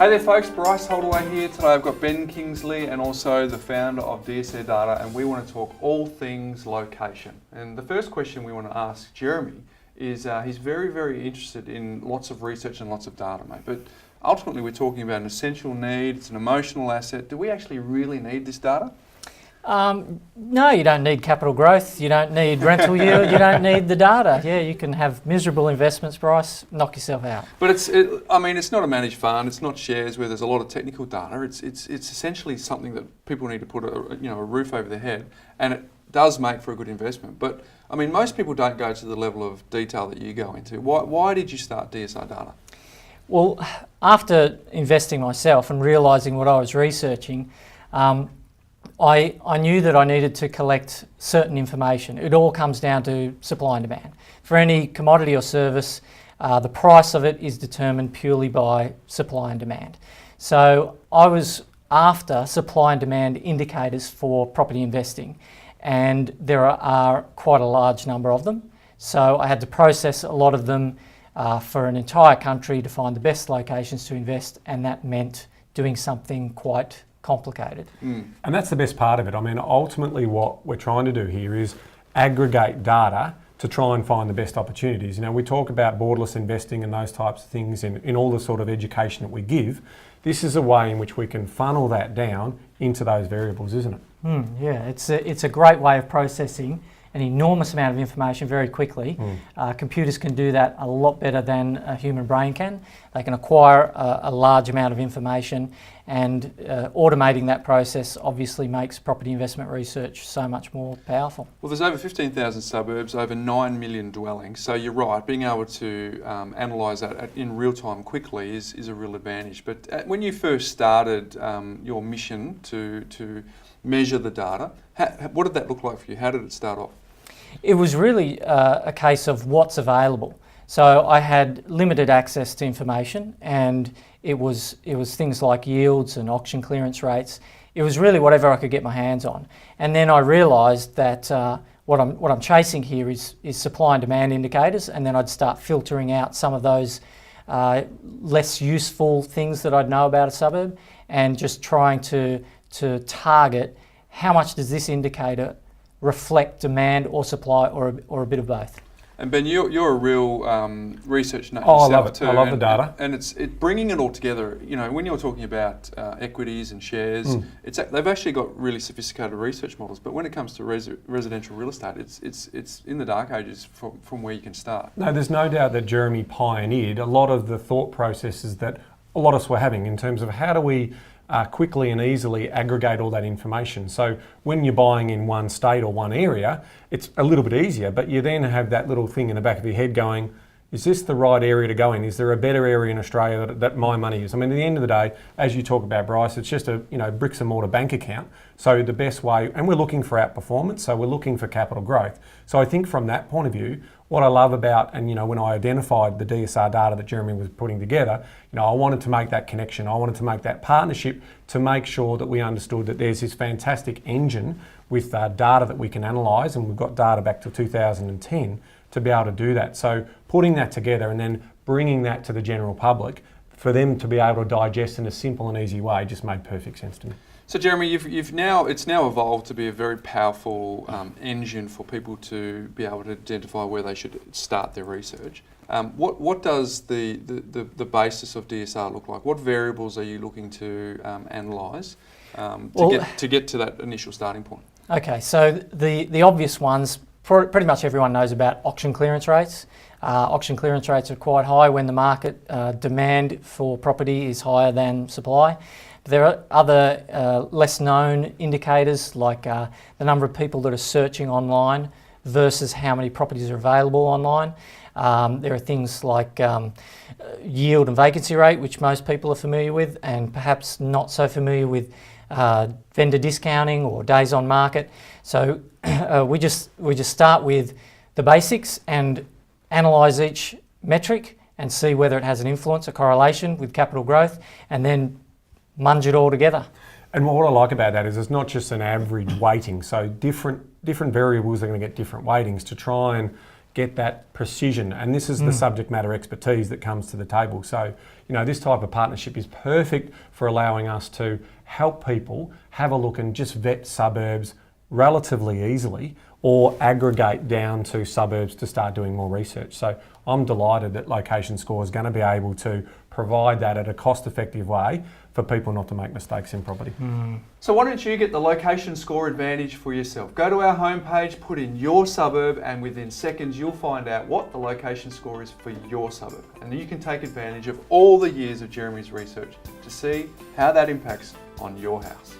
Hey there folks, Bryce Holdaway here. Today I've got Ben Kingsley and also the founder of DSR Data, and we want to talk all things location. And the first question we want to ask Jeremy is, he's very interested in lots of research and lots of data, mate. But ultimately we're talking about an essential need, it's an emotional asset. Do we actually really need this data? No, you don't need capital growth, you don't need rental yield, you don't need the data. Yeah, you can have miserable investments, Bryce, knock yourself out. But it's not a managed fund, it's not shares where there's a lot of technical data. It's essentially something that people need to put a roof over their head, and it does make for a good investment. But I mean, most people don't go to the level of detail that you go into. Why did you start DSR Data? Well, after investing myself and realising what I was researching, I knew that I needed to collect certain information. It all comes down to supply and demand. For any commodity or service, the price of it is determined purely by supply and demand. So I was after supply and demand indicators for property investing, and there are quite a large number of them. So I had to process a lot of them for an entire country to find the best locations to invest, and that meant doing something quite complicated. And that's the best part of it. I mean, ultimately what we're trying to do here is aggregate data to try and find the best opportunities. You know, we talk about borderless investing and those types of things in all the sort of education that we give. This is a way in which we can funnel that down into those variables, isn't it? Yeah, it's a great way of processing an enormous amount of information very quickly. Computers can do that a lot better than a human brain can. They can acquire a large amount of information, and automating that process obviously makes property investment research so much more powerful. Well, there's over 15,000 suburbs, over 9 million dwellings, so you're right, being able to analyse that in real time quickly is a real advantage. But when you first started your mission to measure the data, what did that look like for you? How did it start off? It was really a case of what's available. So I had limited access to information, and it was things like yields and auction clearance rates. It was really whatever I could get my hands on. And then I realised that what I'm chasing here is supply and demand indicators, and then I'd start filtering out some of those less useful things that I'd know about a suburb, and just trying to target how much does this indicator reflect demand or supply, or a bit of both. And Ben, you're a real research nut yourself. I love it. Too. I love the data. And it's bringing it all together. You know, when you're talking about equities and shares, they've actually got really sophisticated research models. But when it comes to residential real estate, it's in the dark ages from where you can start. No, there's no doubt that Jeremy pioneered a lot of the thought processes that a lot of us were having in terms of how do we quickly and easily aggregate all that information. So when you're buying in one state or one area, it's a little bit easier, but you then have that little thing in the back of your head going, is this the right area to go in? Is there a better area in Australia that my money is? I mean, at the end of the day, as you talk about, Bryce, it's just a bricks and mortar bank account. So the best way, and we're looking for outperformance, so we're looking for capital growth. So I think from that point of view, what I love about, and when I identified the DSR data that Jeremy was putting together, I wanted to make that connection. I wanted to make that partnership to make sure that we understood that there's this fantastic engine with data that we can analyse, and we've got data back to 2010 to be able to do that. So putting that together and then bringing that to the general public for them to be able to digest in a simple and easy way just made perfect sense to me. So Jeremy, it's now evolved to be a very powerful engine for people to be able to identify where they should start their research. What does the basis of DSR look like? What variables are you looking to analyse to get to that initial starting point? Okay, so the obvious ones, pretty much everyone knows about auction clearance rates. Auction clearance rates are quite high when the market demand for property is higher than supply. There are other less known indicators like the number of people that are searching online versus how many properties are available online. There are things like yield and vacancy rate, which most people are familiar with, and perhaps not so familiar with vendor discounting or days on market. So we just start with the basics and analyse each metric and see whether it has an influence, a correlation with capital growth, and then munge it all together. And what I like about that is it's not just an average weighting. So different variables are going to get different weightings to try and get that precision. And this is the subject matter expertise that comes to the table. So, you know, this type of partnership is perfect for allowing us to help people have a look and just vet suburbs relatively easily, or aggregate down to suburbs to start doing more research. So I'm delighted that LocationScore is going to be able to provide that at a cost-effective way for people not to make mistakes in property. So why don't you get the LocationScore advantage for yourself? Go to our homepage, put in your suburb, and within seconds you'll find out what the LocationScore is for your suburb. And you can take advantage of all the years of Jeremy's research to see how that impacts on your house.